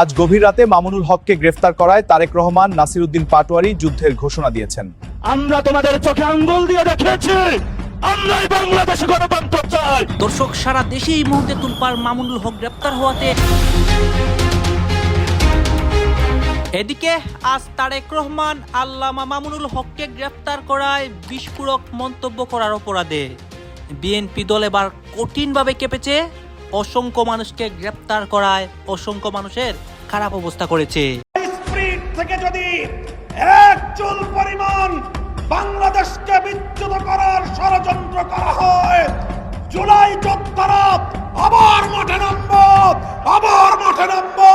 আজ গভীর রাতে মামুনুল হককে গ্রেফতার করায় তারেক রহমান, নাসিরউদ্দিন পাটোয়ারি যুদ্ধের ঘোষণা দিয়েছেন। আমরা তোমাদের চোখে আঙ্গুল দিয়ে দেখিয়েছি, আমরাই বাংলাদেশে গণতন্ত্র চাই। দর্শক, সারা দেশে এই মুহূর্তে তুলপাড় মামুনুল হক গ্রেপ্তার হওয়াতে। এদিকে আজ তারেক রহমান আল্লামা মামুনুল হককে গ্রেপ্তার করায় বিস্ফোরক মন্তব্য করার অপরাধে বিএনপি দল এবার কঠিনভাবে কেঁপেছে। অসংখ্য মানুষকে গ্রেপ্তার করায় অসংখ্য মানুষের খারাপ অবস্থা করেছে। স্প্রিট থেকে যদি এক চুল পরিমাণ বাংলাদেশকে বিচ্যুত করার ষড়যন্ত্র করা হয়, জুলাই যোদ্ধারা আবার মাঠে নামবো, আবার মাঠে নামবো,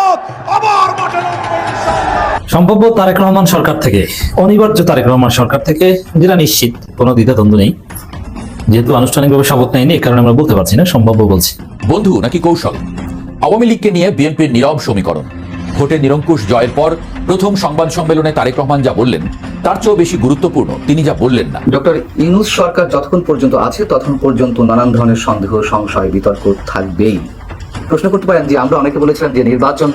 আবার মাঠে নামবো ইনশাআল্লাহ। সম্ভাব্য তারেক রহমান সরকার থেকে, অনিবার্য তারেক রহমান সরকার থেকে, যেটা নিশ্চিত, কোনো দ্বিধাদ্বন্দ্ব নেই। যেহেতু আনুষ্ঠানিকভাবে শপথ নেয়নি, এই কারণে আমরা বলতে পারছি না, সম্ভাব্য বলছি। বন্ধু নাকি কৌশল? আওয়ামী লীগকে নিয়ে বিএনপির নীরব সমীকরণ। ভোটে নিরঙ্কুশ জয়ের পর প্রথম সংবাদ সম্মেলনে তারেক রহমান যা বললেন তার চেয়েও বেশি গুরুত্বপূর্ণ তিনি যা বললেন না। ডক্টর ইউনূস সরকার যতক্ষণ পর্যন্ত আছে ততক্ষণ পর্যন্ত নানান ধরনের সন্দেহ, সংশয়, বিতর্ক থাকবেই। প্রশ্ন করতে পারেন যে আমরা অনেকে বলেছিলাম যে নির্বাচন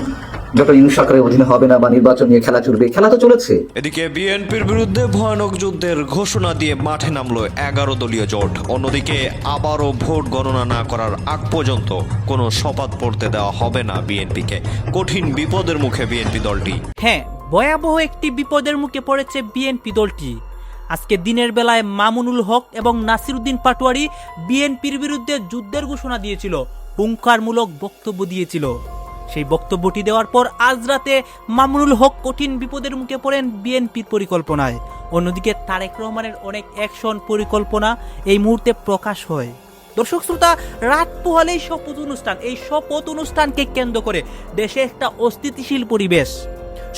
ডক্টর ইউনূস সরকারের অধীনে হবে না বা নির্বাচন নিয়ে খেলা চলবে, খেলা তো চলেছে। এদিকে বিএনপির বিরুদ্ধে ভয়ানক যুদ্ধের ঘোষণা দিয়ে মাঠে নামলো 11 দলীয় জোট। অন্যদিকে আবারও ভোট গণনা না করার আগ পর্যন্ত কোনো শপথ পড়তে দেওয়া হবে না বিএনপিকে। কঠিন বিপদের মুখে বিএনপি দলটি। হ্যাঁ, ভয়াবহ একটি বিপদের মুখে পড়েছে বিএনপি দলটি। আজকে দিনের বেলায় মামুনুল হক এবং নাসিরউদ্দিন পাটোয়ারি বিএনপির বিরুদ্ধে যুদ্ধের ঘোষণা দিয়েছিল, হুঙ্কারমূলক বক্তব্য দিয়েছিল। সেই বক্তব্যটি দেওয়ার পর আজ রাতে মামুনুল হক কঠিন বিপদের মুখে পড়েন বিএনপির পরিকল্পনায়। অন্যদিকে তারেক রহমানের অনেক অ্যাকশন পরিকল্পনা এই মুহূর্তে প্রকাশ হয়। দর্শক শ্রোতা, রাত পোহালেই শপথ অনুষ্ঠান। এই শপথ অনুষ্ঠানকে কেন্দ্র করে দেশে একটা অস্থিতিশীল পরিবেশ।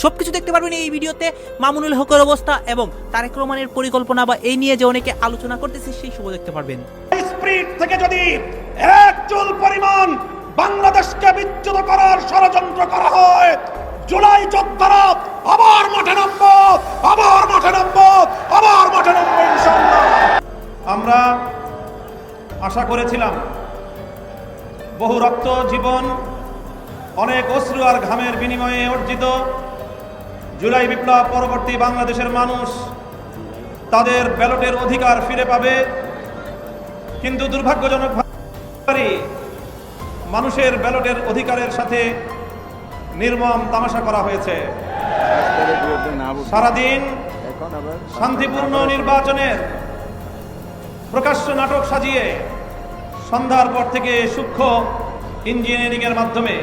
সবকিছু দেখতে পারবেন এই ভিডিওতে। মামুনুল হকের অবস্থা এবং তারেক রহমানের পরিকল্পনা বা এই নিয়ে যে অনেকে আলোচনা করতেছে সেই সব দেখতে পারবেন। স্প্রিট থেকে যদি এক চুল পরিমাণ বাংলাদেশকে বিচ্যুত করার ষড়যন্ত্র করা হয়, জুলাই যোদ্ধারা আবার মাঠে নামবো, আবার মাঠে নামবো, আবার মাঠে নামবো ইনশাআল্লাহ। আমরা আশা করেছিলাম বহু রক্ত, জীবন, অনেক অশ্রু আর ঘামের বিনিময়ে অর্জিত জুলাই বিপ্লব পরবর্তী বাংলাদেশের মানুষ তাদের ব্যালটের অধিকার ফিরে পাবে। কিন্তু দুর্ভাগ্যজনকভাবে মানুষের ব্যালটের অধিকারের সাথে নির্মম তামাশা করা হয়েছে। সারাদিন শান্তিপূর্ণ নির্বাচনের প্রকাশ্য নাটক সাজিয়ে সন্ধ্যার পর থেকে সূক্ষ্ম ইঞ্জিনিয়ারিং এর মাধ্যমে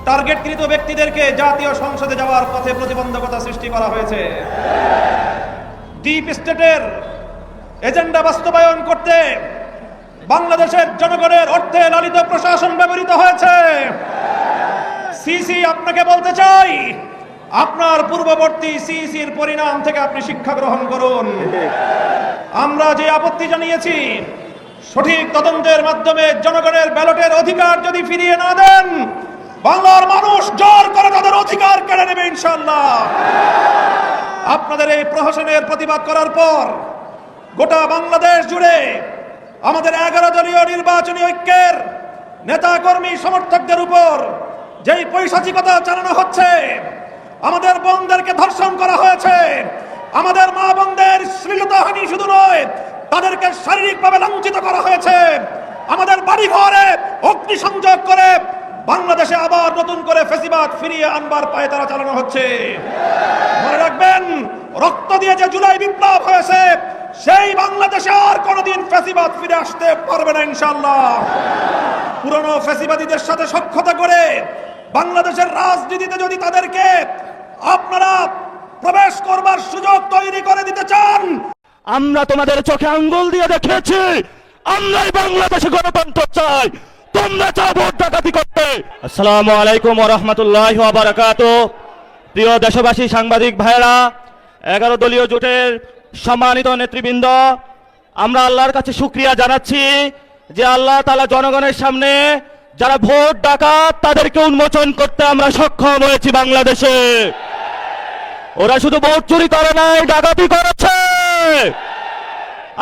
টার্গেটকৃত ব্যক্তিদেরকে জাতীয় সংসদে যাওয়ার পথে প্রতিবন্ধকতা সৃষ্টি করা হয়েছে। ডিপ স্টেটের এজেন্ডা বাস্তবায়ন করতে বাংলাদেশের জনগণের অর্থে লালিত প্রশাসন ব্যবহৃত হয়েছে। সিসি, আপনাকে বলতে চাই, আপনার পূর্ববর্তী সিসির পরিণাম থেকে আপনি শিক্ষা গ্রহণ করুন। আমরা যে আপত্তি জানিয়েছি, সঠিক তদন্তের মাধ্যমে জনগণের ব্যালটের অধিকার যদি ফিরিয়ে না দেন, বাংলার মানুষ জোর করে তাদের অধিকার কেড়ে নেবে ইনশাআল্লাহ। আপনাদের এই প্রহসনের প্রতিবাদ করার পর গোটা বাংলাদেশ জুড়ে আমাদের 11 দলীয় নির্বাচনী ঐক্যের নেতা কর্মী সমর্থকদের উপর যেই পৈশাচিকতা চালানো হচ্ছে, আমাদের বোনদেরকে ধর্ষণ করা হয়েছে, আমাদের মা বোনদের শ্লীলতাহানি শুধু নয়, তাদেরকে শারীরিকভাবে লাঞ্ছিত করা হয়েছে, আমাদের বাড়ি ঘরে অগ্নিসংযোগ করে বাংলাদেশে আবার নতুন করে ফ্যাসিবাদ ফিরিয়ে আনবার পায়ে তারা চালানো হচ্ছে। মনে রাখবেন, রক্ত দিয়ে যে জুলাই বিপ্লব হয়েছে, সেই বাংলাদেশে আর কোনোদিন ফ্যাসিবাদ ফিরে আসতে পারবে না ইনশাআল্লাহ। পুরনো ফ্যাসিবাদীদের সাথে সখ্যতা করে বাংলাদেশের রাজনীতিতে যদি তাদেরকে আপনারা প্রবেশ করবার সুযোগ তৈরি করে দিতে চান, আমরা তোমাদের চোখে আঙ্গুল দিয়ে দেখিয়েছি, আমরাই বাংলাদেশে গণতন্ত্র চাই। তোমরা চাও ভোট ডাকাতি করতে। আসসালামু আলাইকুম ওয়া রাহমাতুল্লাহি ওয়া বারাকাতুহু। প্রিয় দেশবাসী, সাংবাদিক ভাইরা, 11 দলীয় জোটের সম্মানিত নেতৃবৃন্দ, আমরা আল্লাহর কাছে শুকরিয়া জানাচ্ছি যে আল্লাহ তাআলা জনগণের সামনে যারা ভোট ডাকাত তাদেরকে উন্মোচন করতে আমরা সক্ষম হয়েছি বাংলাদেশে। ওরা শুধু ভোট চুরি করে নাই, ডাকাতি করেছে।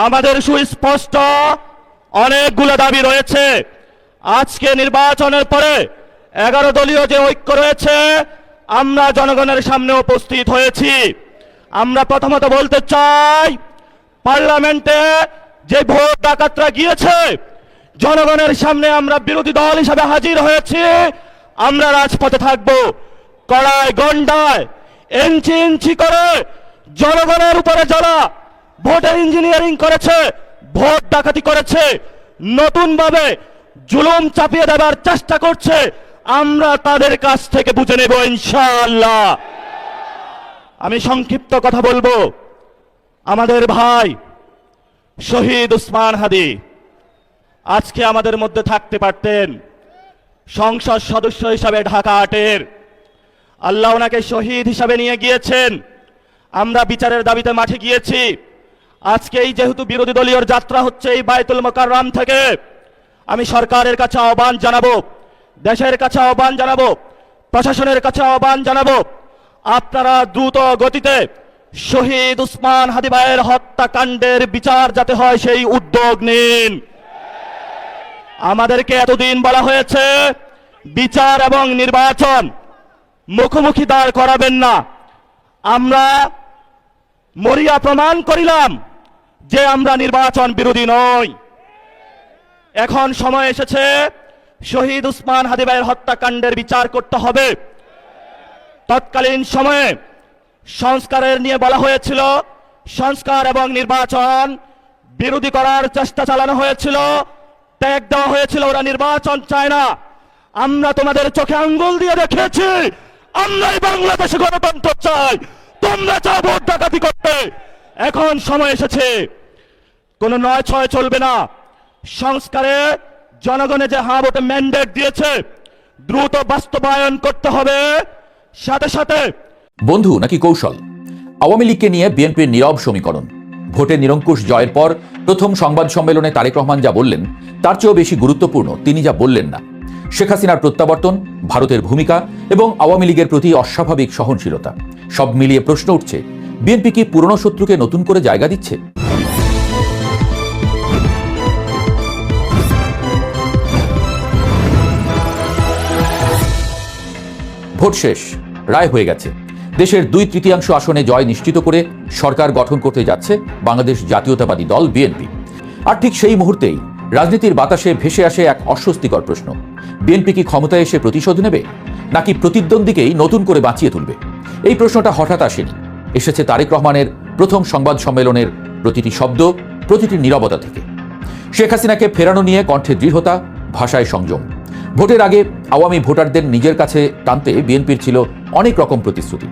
আমাদের সুস্পষ্ট অনেকগুলো দাবি রয়েছে। আজকে নির্বাচনের পরে 11 দলীয় যে ঐক্য রয়েছে, আমরা জনগণের সামনে উপস্থিত হয়েছি। আমরা প্রথমত বলতে চাই, পার্লামেন্টে যে ভোট ডাকাতরা গিয়েছে, জনগণের সামনে আমরা বিরোধী দল হিসাবে হাজির হয়েছি। আমরা রাজপথে থাকব, কড়ায় গন্ডায় ইঞ্চি ইঞ্চি করে জনগণের উপরে যারা ভোটের ইঞ্জিনিয়ারিং করেছে, ভোট ডাকাতি করেছে, নতুন ভাবে জুলুম চাপিয়ে দেবার চেষ্টা করছে, আমরা তাদের কাছ থেকে বুঝে নেব ইনশাআল্লাহ। আমি সংক্ষিপ্ত কথা বলবো। আমাদের ভাই শহীদ উসমান হাদি আজকে আমাদের মধ্যে থাকতে পারতেন, সংসদ সদস্য হিসাবে ঢাকা 8-এর। আল্লাহ ওনাকে শহীদ হিসাবে নিয়ে গিয়েছেন। আমরা বিচারের দাবিতে মাঠে গিয়েছি। আজকে এই যেহেতু বিরোধী দলীয় যাত্রা হচ্ছে এই বায়তুল মোকাররম থেকে, আমি সরকারের কাছে আহ্বান জানাবো, দেশের কাছে আহ্বান জানাবো, প্রশাসনের কাছে আহ্বান জানাবো, আপনারা দ্রুত গতিতে শহীদ উসমান হাদি ভাইয়ের হত্যাকাণ্ডের বিচার যাতে হয় সেই উদ্যোগ নিন। আমাদেরকে এতদিন বলা হয়েছে বিচার এবং নির্বাচন মুখোমুখি দাঁড় করাবেন না। আমরা মরিয়া প্রমাণ করিলাম যে আমরা নির্বাচন বিরোধী নই। এখন সময় এসেছে শহীদ উসমান হাদি ভাইয়ের হত্যাকাণ্ডের বিচার করতে হবে। তৎকালীন সময়ে সংস্কারের নিয়ে বলা হয়েছিল, সংস্কার এবং নির্বাচন বিরোধী করার চেষ্টা চালানো হয়েছিল, ট্যাগ দেওয়া হয়েছিল ওরা নির্বাচন চায় না। আমরা তোমাদের চোখে আঙ্গুল দিয়ে দেখিয়েছি আমরাই বাংলাদেশে গণতন্ত্র চাই, তোমরা চাও ভোট ডাকাতি করতে। এখন সময় এসেছে, কোন 9-6 চলবে না। সংস্কারে জনগণে যে হ্যাঁ ভোটে ম্যান্ডেট দিয়েছে দ্রুত বাস্তবায়ন করতে হবে। সাথে সাথে বন্ধু নাকি কৌশল? আওয়ামী লীগকে নিয়ে বিএনপির নীরব সমীকরণ। ভোটে নিরঙ্কুশ জয়ের পর প্রথম সংবাদ সম্মেলনে তারেক রহমান যা বললেন তার চেয়েও বেশি গুরুত্বপূর্ণ তিনি যা বললেন না। শেখ হাসিনার প্রত্যাবর্তন, ভারতের ভূমিকা এবং আওয়ামী লীগের প্রতি অস্বাভাবিক সহনশীলতা, সব মিলিয়ে প্রশ্ন উঠছে, বিএনপি কি পুরনো শত্রুকে নতুন করে জায়গা দিচ্ছে? ভোট শেষ, রায় হয়ে গেছে। দেশের 2/3 আসনে জয় নিশ্চিত করে সরকার গঠন করতে যাচ্ছে বাংলাদেশ জাতীয়তাবাদী দল বিএনপি। আর ঠিক সেই মুহূর্তেই রাজনীতির বাতাসে ভেসে আসে এক অস্বস্তিকর প্রশ্ন, বিএনপি কি ক্ষমতায় এসে প্রতিশোধ নেবে নাকি প্রতিদ্বন্দ্বীকেই নতুন করে বাঁচিয়ে তুলবে? এই প্রশ্নটা হঠাৎ আসেনি, এসেছে তারেক রহমানের প্রথম সংবাদ সম্মেলনের প্রতিটি শব্দ, প্রতিটি নীরবতা থেকে। শেখ হাসিনাকে ফেরানো নিয়ে কণ্ঠে দৃঢ়তা, ভাষায় সংযম। ভোটের আগে আওয়ামী ভোটারদের নিজের কাছে টানতে বিএনপির ছিল অনেক রকম প্রতিশ্রুতি।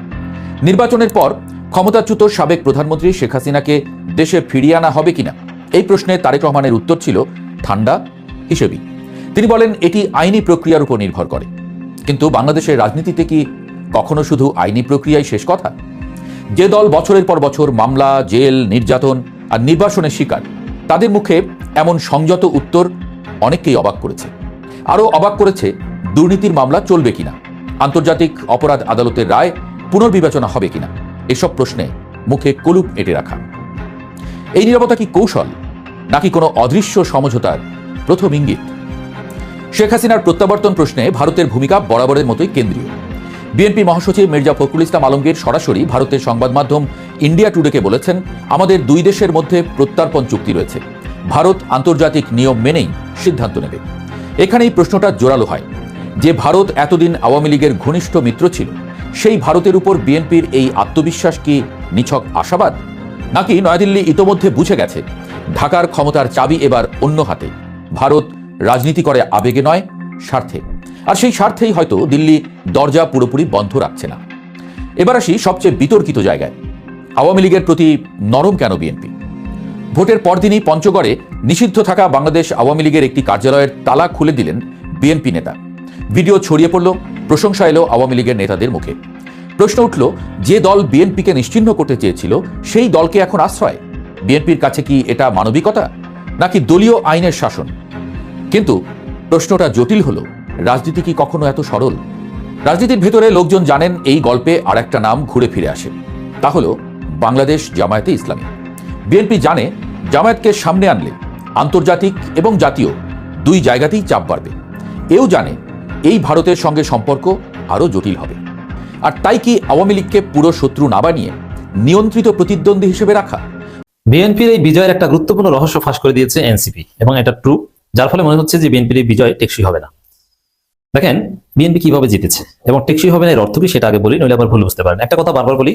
নির্বাচনের পর ক্ষমতাচ্যুত সাবেক প্রধানমন্ত্রী শেখ হাসিনাকে দেশে ফিরিয়ে আনা হবে কিনা এই প্রশ্নে তারেক রহমানের উত্তর ছিল ঠান্ডা হিসেবেই। তিনি বলেন এটি আইনি প্রক্রিয়ার উপর নির্ভর করে। কিন্তু বাংলাদেশের রাজনীতিতে কি কখনো শুধু আইনি প্রক্রিয়াই শেষ কথা? যে দল বছরের পর বছর মামলা, জেল, নির্যাতন আর নির্বাসনের শিকার, তাদের মুখে এমন সংযত উত্তর অনেককেই অবাক করেছে। আরও অবাক করেছে দুর্নীতির মামলা চলবে কিনা, আন্তর্জাতিক অপরাধ আদালতের রায় পুনর্বিবেচনা হবে কিনা, এসব প্রশ্নে মুখে কলুপ এঁটে রাখা। এই নীরবতা কি কৌশল নাকি কোনো অদৃশ্য সমঝোতার প্রথম ইঙ্গিত? শেখ হাসিনার প্রত্যাবর্তন প্রশ্নে ভারতের ভূমিকা বরাবরের মতোই কেন্দ্রীয়। বিএনপি মহাসচিব মির্জা ফখরুল ইসলাম আলমগীর সরাসরি ভারতের সংবাদ মাধ্যম ইন্ডিয়া টুডেকে বলেছেন, আমাদের দুই দেশের মধ্যে প্রত্যর্পণ চুক্তি রয়েছে, ভারত আন্তর্জাতিক নিয়ম মেনেই সিদ্ধান্ত নেবে। এখানেই প্রশ্নটা জোরালো হয়, যে ভারত এতদিন আওয়ামী লীগের ঘনিষ্ঠ মিত্র ছিল, সেই ভারতের উপর বিএনপির এই আত্মবিশ্বাস কি নিছক আশাবাদ, নাকি নয়াদিল্লি ইতোমধ্যে বুঝে গেছে ঢাকার ক্ষমতার চাবি এবার অন্য হাতে? ভারত রাজনীতি করে আবেগে নয়, স্বার্থে। আর সেই স্বার্থেই হয়তো দিল্লি দরজা পুরোপুরি বন্ধ রাখছে না। এবার আসি সবচেয়ে বিতর্কিত জায়গায়, আওয়ামী লীগের প্রতি নরম কেন বিএনপি? ভোটের পরদিনই পঞ্চগড়ে নিষিদ্ধ থাকা বাংলাদেশ আওয়ামী লীগের একটি কার্যালয়ের তালা খুলে দিলেন বিএনপি নেতা। ভিডিও ছড়িয়ে পড়ল, প্রশংসা এলো আওয়ামী লীগের নেতাদের মুখে। প্রশ্ন উঠল, যে দল বিএনপিকে নিশ্চিহ্ন করতে চেয়েছিল সেই দলকে এখন আশ্রয়। বিএনপির কাছে কি এটা মানবিকতা নাকি দলীয় আইনের শাসন? কিন্তু প্রশ্নটা জটিল হলো, রাজনীতি কি কখনো এত সরল? রাজনীতির ভেতরে লোকজন জানেন এই গল্পে আর একটা নাম ঘুরে ফিরে আসে, তা হলো বাংলাদেশ জামায়াতে ইসলামী। বিএনপি জানে জামায়াতকে সামনে আনলে আন্তর্জাতিক এবং জাতীয় দুই জায়গাতেই চাপ বাড়বে। এও জানে এই ভারতের সঙ্গে সম্পর্ক আরও জটিল হবে। আর তাই কি আওয়ামী লীগকে পুরো শত্রু না বানিয়ে নিয়ন্ত্রিত প্রতিদ্বন্দ্বী হিসেবে রাখা? বিএনপির এই বিজয়ের একটা গুরুত্বপূর্ণ রহস্য ফাঁস করে দিয়েছে এনসিপি, এবং এটা ট্রু, যার ফলে মনে হচ্ছে যে বিএনপির এই বিজয় টেকসই হবে না। দেখেন বিএনপি কিভাবে জিতেছে এবং টেকসই হবে না এর অর্থ কি সেটা আগে বলি, নইলে আবার ভুল বুঝতে পারেন। একটা কথা বারবার বলি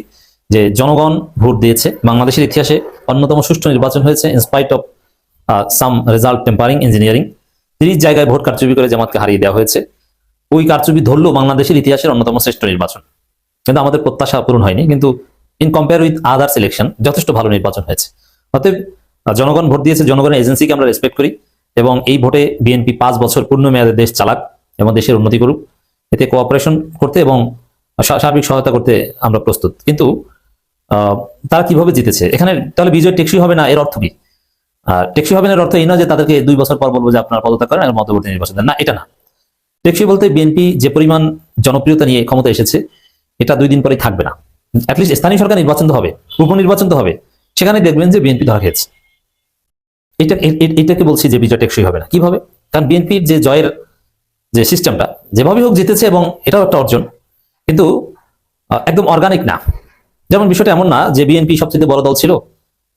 যে জনগণ ভোট দিয়েছে, বাংলাদেশের ইতিহাসে অন্যতম সুষ্ঠু নির্বাচন হয়েছে in spite of some result tampering engineering. 30 জায়গায় ভোট কারচুপি করে জামাতকে হারিয়ে দেওয়া হয়েছে। ওই কারচুপি ধরলেও বাংলাদেশের ইতিহাসের অন্যতম শ্রেষ্ঠ নির্বাচন, কিন্তু আমাদের প্রত্যাশা পূরণ হয়নি। কিন্তু in compare with others election যথেষ্ট ভালো নির্বাচন হয়েছে। অতএব জনগণ ভোট দিয়েছে, জনগণের এজেন্সিকে আমরা রেসপেক্ট করি, এবং এই ভোটে বিএনপি 5 বছর পূর্ণ মেয়াদে দেশ চালাক এবং দেশের উন্নতি করুক, এতে কোঅপারেশন করতে এবং সার্বিক সহায়তা করতে আমরা প্রস্তুত। কিন্তু তারা কিভাবে জিতেছে, এখানে তাহলে বিজয় টেকসই হবে না এর অর্থ কি? টেকসই হবে না এর অর্থ এই না যে তাদেরকে 2 বছর পর বলবো যে আপনারা পদত্যাগ করেন আর মধ্যবর্তী নির্বাচন দেন, না, এটা না। টেকসই বলতে বিএনপি যে পরিমাণ জনপ্রিয়তা নিয়ে ক্ষমতা এসেছে এটা 2 দিন পরেই থাকবে না। অ্যাটলিস্ট স্থানীয় সরকার নির্বাচন তো হবে, উপনির্বাচন তো হবে, সেখানে দেখবেন যে বিএনপি ধরা খেয়েছে। এটাকে বলছি যে বিজয় টেকসই হবে না। কিভাবে? কারণ বিএনপির যে জয়ের যে সিস্টেমটা যেভাবে হোক জিতেছে, এবং এটাও একটা অর্জন, কিন্তু একদম অর্গানিক না। যেমন বিষয়টা এমন না যে বিএনপি সবচেয়ে বড় দল ছিল,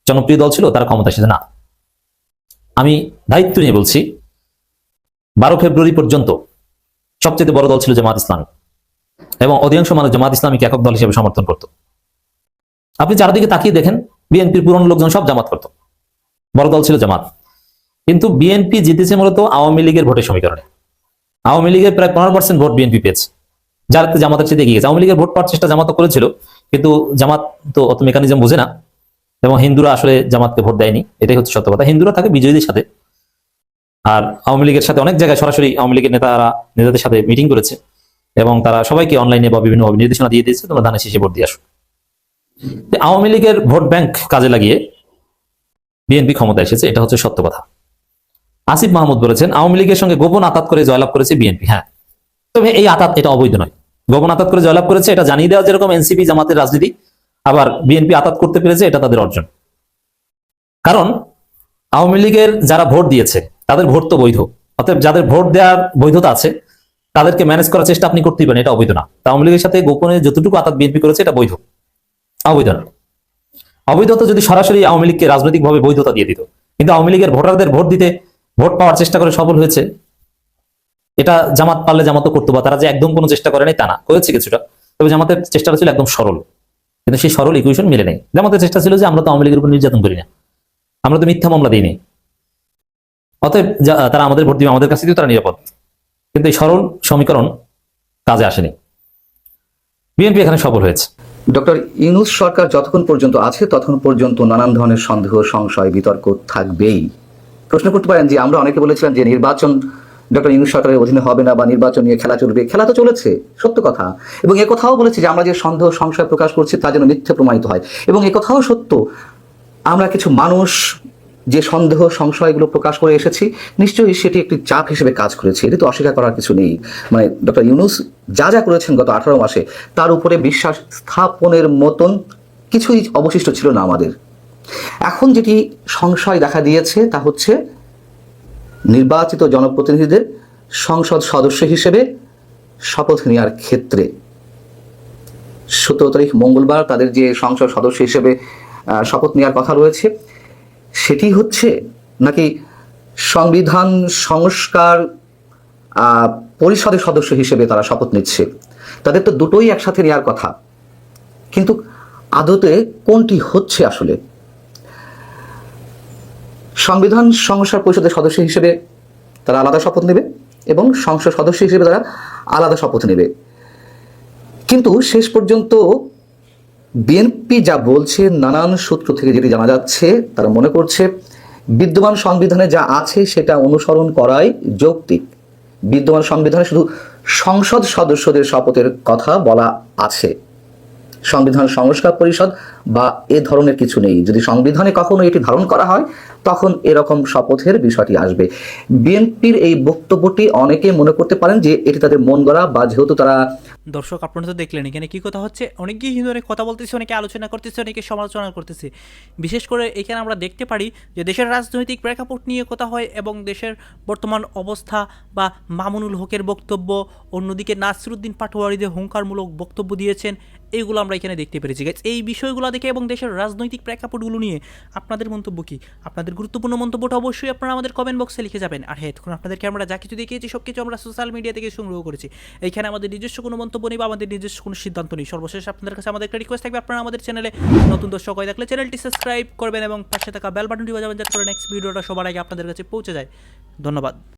জনপ্রিয় দল ছিল, তারা ক্ষমতা এসেছে, না। আমি দায়িত্ব নিয়ে বলছি 12 ফেব্রুয়ারি পর্যন্ত সবচেয়ে বড় দল ছিল জামাত ইসলামী, এবং অধিকাংশ মানুষ জামাত ইসলামীকে একক দল হিসেবে সমর্থন করত। আপনি চারদিকে তাকিয়ে দেখেন বিএনপির পুরনো লোকজন সব জামাত করত, বড় দল ছিল জামাত। কিন্তু বিএনপি জিতেছে মূলত আওয়ামী লীগের ভোটের সমীকরণে। আওয়ামী লীগের প্রায় 15% ভোট বিএনপি পেয়েছে, যার জামাতের চেয়ে এগিয়ে গেছে। আওয়ামী লীগের ভোট পাওয়ার চেষ্টা জামাত করেছিল, কিন্তু জামাত তো অত মেকানিজম বোঝে না, এবং হিন্দুরা আসলে জামাতকে ভোট দেয়নি, এটাই হচ্ছে সত্য কথা। হিন্দুরা থাকে বিজয়ীদের সাথে, আর আওয়ামী লীগের সাথে অনেক জায়গায় সরাসরি আওয়ামী লীগের নেতাদের সাথে মিটিং করেছে, এবং তারা সবাইকে অনলাইনে বা বিভিন্নভাবে নির্দেশনা দিয়ে দিয়েছে, তোমরা ধানের শীষে ভোট দিয়ে আসো। আওয়ামী লীগের ভোট ব্যাংক কাজে লাগিয়ে বিএনপি ক্ষমতা এসেছে, এটা হচ্ছে সত্য কথা। আসিফ মাহমুদ বলেছেন আওয়ামী লীগের সঙ্গে গোপন আতাত করে জয়লাভ করেছে বিএনপি। হ্যাঁ, তবে এই আতাত এটা অবৈধ নয়। গোপন আতাত করে জয়লাভ করেছে এটা জানিয়ে দেওয়া যেরকম এনসিপি জামাতের রাজনীতি, আবার বিএনপি আতাত করতে পেরেছে এটা তাদের অর্জন। কারণ আওয়ামী লীগের যারা ভোট দিয়েছে তাদের ভোট তো বৈধ, অতএব যাদের ভোট দেওয়ার বৈধতা আছে তাদেরকে ম্যানেজ করার চেষ্টা আপনি করতেই পারেন, এটা অবৈধ না। আওয়ামী লীগের সাথে গোপনে যতটুকু আতাত বিএনপি করেছে এটা বৈধ, অবৈধ না। অবৈধতা যদি সরাসরি আওয়ামী লীগকে রাজনৈতিকভাবে বৈধতা দিয়ে দিত, কিন্তু আওয়ামী লীগের ভোটারদের ভোট দিতে, ভোট পাওয়ার চেষ্টা করে সফল হয়েছে, এটা জামাত পারলে জামাতও করতো, বা তারা যে একদম কোনো চেষ্টা করে নাই তা না, করেছে কিছুটা। তবে জামাতের চেষ্টাটা ছিল একদম সরল, কিন্তু সেই সরল ইকুয়েশন মিলে নেই। জামাতের চেষ্টা ছিল যে আমরা তো আওয়ামী লীগের উপর নির্যাতন করি না, আমরা তো মিথ্যা মামলা দিইনি, অতএব তারা আমাদের ভোট দিবে, আমাদের কাছে তারা নিরাপদ। কিন্তু এই সরল সমীকরণ কাজে আসেনি, বিএনপি এখানে সফল হয়েছে। ডক্টর ইউনূস সরকার যতক্ষণ পর্যন্ত আছে ততক্ষণ পর্যন্ত নানান ধরনের সন্দেহ, সংশয়, বিতর্ক থাকবেই। প্রশ্ন করতে পারেন যে আমরা অনেকে বলেছিলাম যে নির্বাচন ডক্টর ইউনূস সরকারের অধীনে হবে না, বা নির্বাচন নিয়ে খেলা চলবে। খেলা তো চলেছে, সত্য কথা। এবং একথাও বলেছি যে আমরা যে সন্দেহ, সংশয় প্রকাশ করছি তা যেন মিথ্যে প্রমাণিত হয়। এবং একথাও সত্য, আমরা কিছু মানুষ যে সন্দেহ, সংশয়গুলো প্রকাশ করে এসেছি, নিশ্চয়ই সেটি একটি চাপ হিসেবে কাজ করেছে, এটি তো অস্বীকার করার কিছু নেই। মানে ডক্টর ইউনূস যা যা করেছেন গত 18 মাসে, তার উপরে বিশ্বাস স্থাপনের মতন কিছুই অবশিষ্ট ছিল না আমাদের। এখন যেটি সংশয় দেখা দিয়েছে তা হচ্ছে নির্বাচিত জনপ্রতিনিধিদের সংসদ সদস্য হিসেবে শপথ নেওয়ার ক্ষেত্রে 17 তারিখ মঙ্গলবার তাদের যে সংসদ সদস্য হিসেবে শপথ নেওয়ার কথা রয়েছে, সেটি হচ্ছে নাকি সংবিধান সংস্কার পরিষদের সদস্য হিসেবে তারা শপথ নিচ্ছে। তাদের তো দুটোই একসাথে নেওয়ার কথা, কিন্তু আদতে কোনটি হচ্ছে আসলে? সংবিধান সংস্কার পরিষদের সদস্য হিসেবে তারা আলাদা শপথ নেবে, এবং সংসদ সদস্য হিসেবে তারা আলাদা শপথ নেবে। কিন্তু শেষ পর্যন্ত বিএনপি যা বলছে, নানান সূত্র থেকে যেটি জানা যাচ্ছে, তারা মনে করছে বিদ্যমান সংবিধানে যা আছে সেটা অনুসরণ করাই যৌক্তিক। বিদ্যমান সংবিধানে শুধু সংসদ সদস্যদের শপথের কথা বলা আছে, সংবিধান সংস্কার পরিষদ বা এ ধরনের কিছু নেই। যদি সংবিধানে কখনো এটি ধারণ করা হয় তখন এরকম শপথের বিষয়টি আসবে। বিএনপির এই বক্তব্যটি অনেকে মনে করতে পারেন যে এটি তাদের মন গড়া, বা যেহেতু তারা দর্শক আপনারা তো দেখলেন এখানে কি কথা হচ্ছে, অনেকেই কিন্তু অনেক কথা বলতেছে, অনেকে আলোচনা করতেছে, অনেকে সমালোচনা করতেছে। বিশেষ করে এখানে আমরা দেখতে পারি যে দেশের রাজনৈতিক প্রেক্ষাপট নিয়ে কথা হয় এবং দেশের বর্তমান অবস্থা বা মামুনুল হকের বক্তব্য, অন্যদিকে নাসিরুদ্দিন পাটোয়ারি যে হুঙ্কারমূলক বক্তব্য দিয়েছেন, এইগুলো আমরা এখানে দেখতে পেরেছি। এই বিষয়গুলো দেখে এবং দেশের রাজনৈতিক প্রেক্ষাপটগুলো নিয়ে আপনাদের মন্তব্য কী? আপনাদের গুরুত্বপূর্ণ মন্তব্যটা অবশ্যই আপনারা আমাদের কমেন্ট বক্সে লিখে যাবেন। আর হ্যাঁ, এখন আপনাদেরকে আমরা যা কিছু দেখিয়েছি সব কিছু আমরা সোশ্যাল মিডিয়া থেকে সংগ্রহ করেছি। এইখানে আমাদের নিজস্ব কোনো মন্তব্য নেই বা আমাদের নিজস্ব কোনো সিদ্ধান্ত নেই। সর্বশেষ আপনাদের কাছে আমাদের একটা রিকোয়েস্ট থাকবে, আপনারা আমাদের চ্যানেলে নতুন দর্শক হয়ে থাকলে চ্যানেলটি সাবস্ক্রাইব করবেন এবং পাশে থাকা বেল বাটনটি বাজাবেন যাতে করে নেক্সট ভিডিওটা সবার আগে আপনাদের কাছে পৌঁছে যায়। ধন্যবাদ।